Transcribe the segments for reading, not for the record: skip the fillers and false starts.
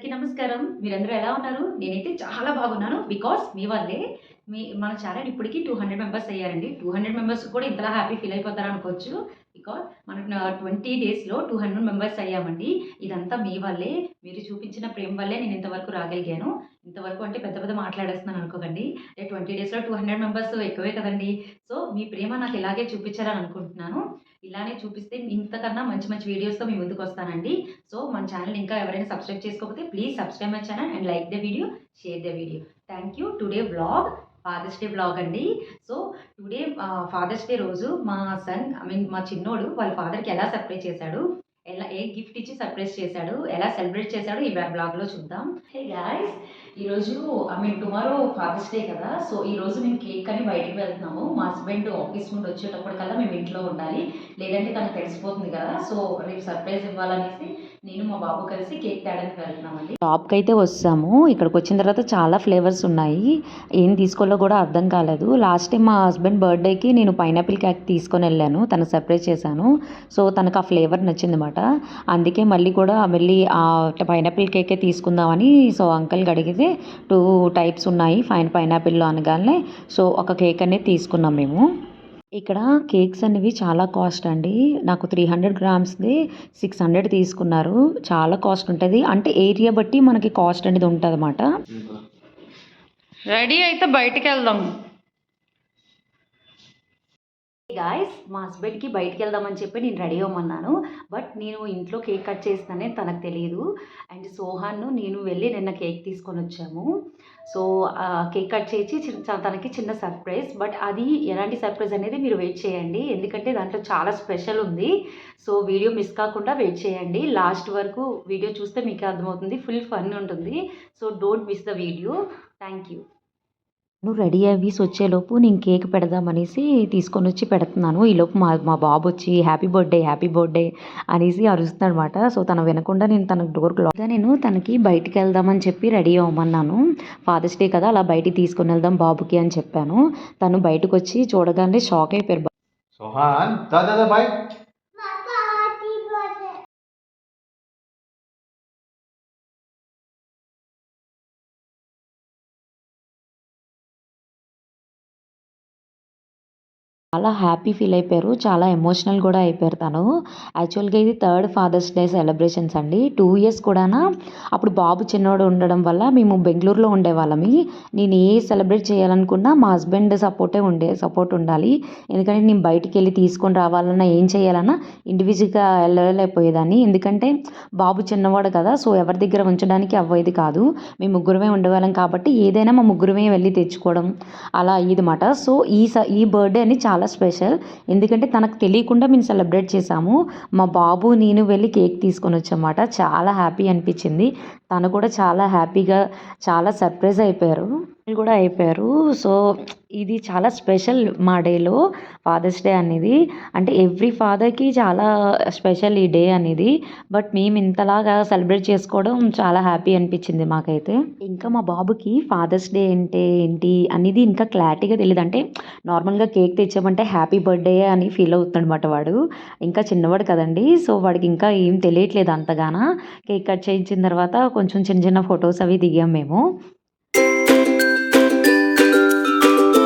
అందరికీ నమస్కారం. మీరందరూ ఎలా ఉన్నారు? నేనైతే చాలా బాగున్నాను. బికాజ్ మీ వల్లే మన ఛానెల్ ఇప్పటికి 200 మెంబర్స్ అయ్యారండి. 200 మెంబర్స్ కూడా ఇంతలా హ్యాపీ ఫీల్ అయిపోతారనుకోవచ్చు. బికాజ్ మనం 20 డేస్‌లో 200 మెంబర్స్ అయ్యామండి. ఇదంతా మీ వల్లే. మీరు చూపించిన ప్రేమ వల్లే నేను ఇంతవరకు రాగలిగాను. ఇంతవరకు అంటే పెద్ద పెద్ద మాట్లాడేస్తున్నాను అనుకోకండి. 20 డేస్‌లో 200 మెంబర్స్ ఎక్కువే కదండీ! సో, మీ ప్రేమ నాకు ఇలాగే చూపించాలని అనుకుంటున్నాను. ఇలానే చూపిస్తే ఇంతకన్నా మంచి మంచి వీడియోస్‌తో మీ ముందుకొస్తానండి. సో, మన ఛానెల్‌ని ఇంకా ఎవరైనా సబ్స్క్రైబ్ చేసుకోకపోతే please subscribe my channel and like the video, share the video. Thank you. Today vlog father's day vlog అండి. సో, టుడే ఫాదర్స్ డే రోజు మా సన్ మా చిన్నోడు వాళ్ళ ఫాదర్‌కి ఎలా సర్ప్రైజ్ చేశాడు, ఏ గిఫ్ట్ ఇచ్చి సర్ప్రైజ్ చేశాడు, ఎలా సెలబ్రేట్ చేశాడో ఈ వ్లాగ్‌లో చూద్దాం. Hey guys! ఈరోజు టుమారో ఫాదర్స్ డే కదా! సో, ఈరోజు మేము కేక్ అని బయటికి వెళ్తున్నాము. మా హస్బెండ్ ఆఫీస్ నుండి వచ్చేటప్పటికల్లా మేము ఇంట్లో ఉండాలి. లేదంటే తనకు తెలిసిపోతుంది కదా! సో, రేపు సర్ప్రైజ్ ఇవ్వాలనేసి నేను మా బాబు కలిసి కేక్ తేడానికి వెళ్తున్నామండి. షాప్‌కి అయితే వచ్చాము. ఇక్కడికి వచ్చిన తర్వాత చాలా ఫ్లేవర్స్ ఉన్నాయి. ఏం తీసుకోవాలో కూడా అర్థం కాలేదు. లాస్ట్ టైం మా హస్బెండ్ బర్త్డేకి నేను పైనాపిల్ కేక్ తీసుకొని వెళ్ళాను. తనకు సర్ప్రైజ్ చేశాను. సో, తనకు ఆ ఫ్లేవర్ నచ్చిందన్నమాట. అందుకే మళ్ళీ పైనాపిల్ కేకే తీసుకుందామని సో అంకల్కి అడిగితే 2 టైప్స్ ఉన్నాయి పైనాపిల్లో అనగానే సో ఒక కేక్ అనేది తీసుకున్నాం మేము. ఇక్కడ కేక్స్ అనేవి చాలా కాస్ట్ అండి. నాకు 300 గ్రామ్స్‌ది 600 తీసుకున్నారు. చాలా కాస్ట్ ఉంటుంది. అంటే ఏరియా బట్టి మనకి కాస్ట్ అనేది ఉంటుందన్నమాట. రెడీ అయితే బయటికి వెళ్దాం. గాయస్, మా హస్బెండ్కి బయటికి వెళ్దామని చెప్పి నేను రెడీ అవ్వమన్నాను. బట్ నేను ఇంట్లో కేక్ కట్ చేస్తానని తనకు తెలియదు. అండ్ సోహాన్ను నేను వెళ్ళి నిన్న కేక్ తీసుకొని వచ్చాము. సో కేక్ కట్ చేసి తనకి చిన్న సర్ప్రైజ్. బట్ అది ఎలాంటి సర్ప్రైజ్ అనేది మీరు వెయిట్ చేయండి. ఎందుకంటే దాంట్లో చాలా స్పెషల్ ఉంది. సో వీడియో మిస్ కాకుండా వెయిట్ చేయండి. లాస్ట్ వరకు వీడియో చూస్తే మీకు అర్థమవుతుంది. ఫుల్ ఫన్ ఉంటుంది. So don't miss the video. Thank you. నువ్వు రెడీ అయ్యి వచ్చేలోపు నేను కేక్ పెడదామనేసి తీసుకొని వచ్చి పెడుతున్నాను. ఈలోపు మా బాబు వచ్చి హ్యాపీ బర్త్డే అనేసి అరుస్తున్నాడు అనమాట. సో తను వినకుండా నేను తనకు డోర్కి నేను తనకి బయటికి వెళ్దామని చెప్పి రెడీ అవ్వమన్నాను. ఫాదర్స్ డే కదా, అలా బయటికి తీసుకొని వెళ్దాం బాబుకి అని చెప్పాను. తను బయటకు వచ్చి చూడగానే షాక్ అయిపోయారు. సోహాన్ దాదా బాయ్. చాలా హ్యాపీ ఫీల్ అయిపోయారు. చాలా ఎమోషనల్ కూడా అయిపోయారు తను. యాక్చువల్గా ఇది 3rd ఫాదర్స్ డే సెలబ్రేషన్స్ అండి. 2 ఇయర్స్ కూడానా అప్పుడు బాబు చిన్నోడు ఉండడం వల్ల మేము బెంగళూరులో ఉండేవాళ్ళమి. నేను ఏ సెలబ్రేట్ చేయాలనుకున్నా మా హస్బెండ్ సపోర్ట్ ఉండాలి. ఎందుకంటే నేను బయటికి వెళ్ళి తీసుకొని రావాలన్నా ఏం చేయాలన్నా ఇండివిజువల్గా వెళ్ళలేకపోయేదాన్ని. ఎందుకంటే బాబు చిన్నవాడు కదా, సో ఎవరి దగ్గర ఉంచడానికి అవ్వేది కాదు. మేము ముగ్గురమే ఉండేవాళ్ళం కాబట్టి ఏదైనా మా ముగ్గురమే వెళ్ళి తెచ్చుకోవడం అలా అయ్యేదన్నమాట. సో ఈ బర్త్డే అని చాలా స్పెషల్. ఎందుకంటే తనకు తెలియకుండా మేము సెలబ్రేట్ చేసాము. మా బాబు నేను వెళ్ళి కేక్ తీసుకొని వచ్చామాట. చాలా హ్యాపీ అనిపించింది. తను కూడా చాలా హ్యాపీగా చాలా సర్ప్రైజ్ అయిపోయారు. సో ఇది చాలా స్పెషల్ మా డేలో ఫాదర్స్ డే అనేది. అంటే ఎవ్రీ ఫాదర్కి చాలా స్పెషల్ ఈ డే అనేది. బట్ మేము ఇంతలాగా సెలబ్రేట్ చేసుకోవడం చాలా హ్యాపీ అనిపించింది మాకైతే. ఇంకా మా బాబుకి ఫాదర్స్ డే అంటే ఏంటి అనేది ఇంకా క్లారిటీగా తెలియదు. అంటే నార్మల్గా కేక్ తెచ్చామంటే హ్యాపీ బర్త్డే అని ఫీల్ అవుతుందన్నమాట వాడు. ఇంకా చిన్నవాడు కదండి, సో వాడికి ఇంకా ఏం తెలియట్లేదు అంతగానా. కేక్ కట్ చేయించిన తర్వాత కొంచెం చిన్న చిన్న ఫొటోస్ అవి దిగాం మేము.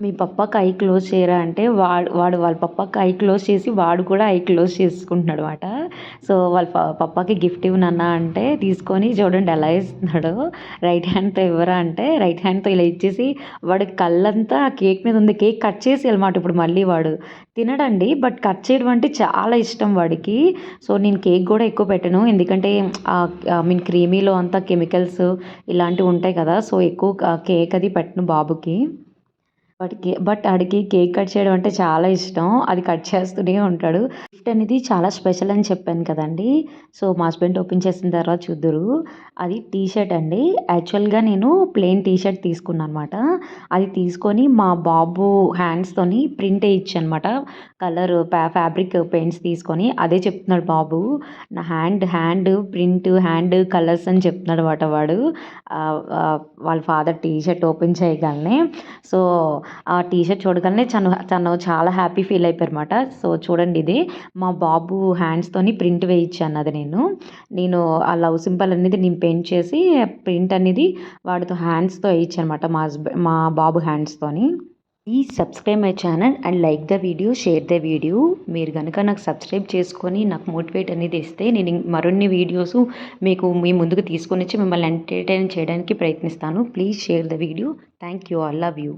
మీ పప్పాకి ఐ క్లోజ్ చేయరా అంటే వాళ్ళ పప్పాకి ఐ క్లోజ్ చేసి వాడు కూడా ఐ క్లోజ్ చేసుకుంటున్నాడు అనమాట. సో వాళ్ళ పప్పాకి గిఫ్ట్ ఇవ్వనన్నా అంటే తీసుకొని చూడండి ఎలా ఇస్తున్నాడు. రైట్ హ్యాండ్తో ఇవ్వరా అంటే రైట్ హ్యాండ్తో ఇలా ఇచ్చేసి వాడి కళ్ళంతా కేక్ మీద ఉంది. కేక్ కట్ చేసి అనమాట. ఇప్పుడు మళ్ళీ వాడు తినడండి, బట్ కట్ చేయడం అంటే చాలా ఇష్టం వాడికి. సో నేను కేక్ కూడా ఎక్కువ పెట్టను. ఎందుకంటే క్రీమీలో అంతా కెమికల్స్ ఇలాంటివి ఉంటాయి కదా, సో ఎక్కువ కేక్ అది పెట్టను బాబుకి. బట్ ఆడికి కేక్ కట్ చేయడం అంటే చాలా ఇష్టం. అది కట్ చేస్తూనే ఉంటాడు. గిఫ్ట్ అనేది చాలా స్పెషల్ అని చెప్పాను కదండి. సో మా హస్బెండ్ ఓపెన్ చేసిన తర్వాత చూద్దురు. అది టీ షర్ట్ అండి. యాక్చువల్గా నేను ప్లెయిన్ టీ షర్ట్ తీసుకున్నాను అనమాట. అది తీసుకొని మా బాబు హ్యాండ్స్తోని ప్రింట్ వేయించాను అనమాట. కలర్ ఫ్యాబ్రిక్ పెయింట్స్ తీసుకొని అదే చెప్తున్నాడు బాబు. నా హ్యాండ్ ప్రింట్ హ్యాండ్ కలర్స్ అని చెప్తున్నాడు అనమాట వాడు. వాళ్ళ ఫాదర్ టీ షర్ట్ ఓపెన్ చేయగానే. సో ఆ టీషర్ట్ చూడగానే తను చాలా హ్యాపీ ఫీల్ అయిపోయారు అనమాట. సో చూడండి, ఇది మా బాబు హ్యాండ్స్తోని ప్రింట్ వేయించాను. అది నేను ఆ లవ్ సింబల్ అనేది నేను పెయింట్ చేసి ప్రింట్ అనేది వాడితో హ్యాండ్స్తో వేయించాను అనమాట, మా బాబు హ్యాండ్స్తోని. Please subscribe my channel and like the video, share the video. మీరు కనుక నాకు సబ్స్క్రైబ్ చేసుకొని నాకు మోటివేట్ అనేది ఇస్తే నేను మరిన్ని వీడియోస్ మీకు మీ ముందుకు తీసుకొని వచ్చి మిమ్మల్ని ఎంటర్టైన్ చేయడానికి ప్రయత్నిస్తాను. Please share the video. Thank you. I love you.